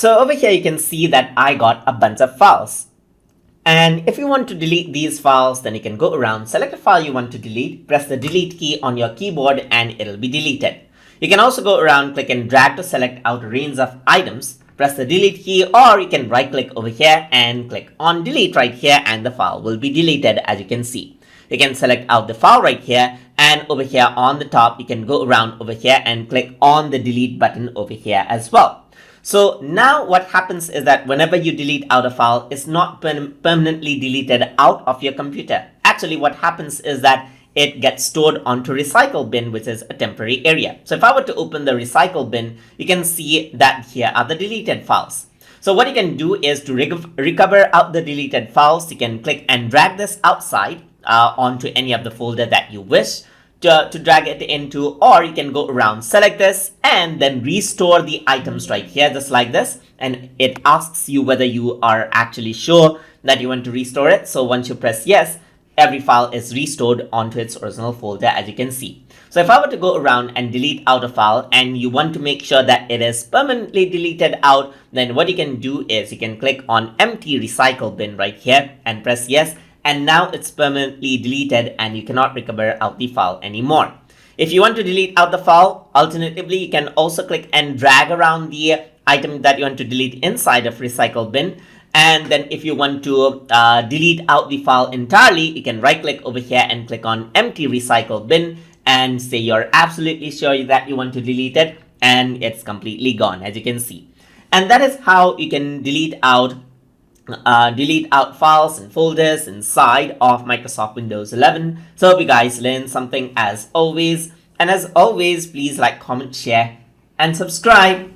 So over here you can see that I got a bunch of files. And if you want to delete these files, then you can go around, select a file you want to delete, press the delete key on your keyboard and it'll be deleted. You can also go around, click and drag to select out a range of items, press the delete key, or you can right click over here and click on delete right here and the file will be deleted, as you can see. You can select out the file right here, and over here on the top you can go around over here and click on the delete button over here as well. So now what happens is that whenever you delete out a file, it's not permanently deleted out of your computer. Actually, what happens is that it gets stored onto recycle bin, which is a temporary area. So if I were to open the recycle bin, you can see that here are the deleted files. So what you can do is to recover out the deleted files, you can click and drag this outside onto any of the folder that you wish to drag it into, or you can go around, select this and then restore the items right here, just like this, and it asks you whether you are actually sure that you want to restore it. So once you press yes, every file is restored onto its original folder, as you can see. So if I were to go around and delete out a file and you want to make sure that it is permanently deleted out, then what you can do is you can click on empty recycle bin right here and press yes, and now it's permanently deleted and you cannot recover out the file anymore. If you want to delete out the file, alternatively, you can also click and drag around the item that you want to delete inside of recycle bin. And then if you want to delete out the file entirely, you can right click over here and click on empty recycle bin and say you're absolutely sure that you want to delete it, and it's completely gone, as you can see. And that is how you can delete out files and folders inside of Microsoft Windows 11. So hope you guys learned something as always. And as always, please like, comment, share, and subscribe.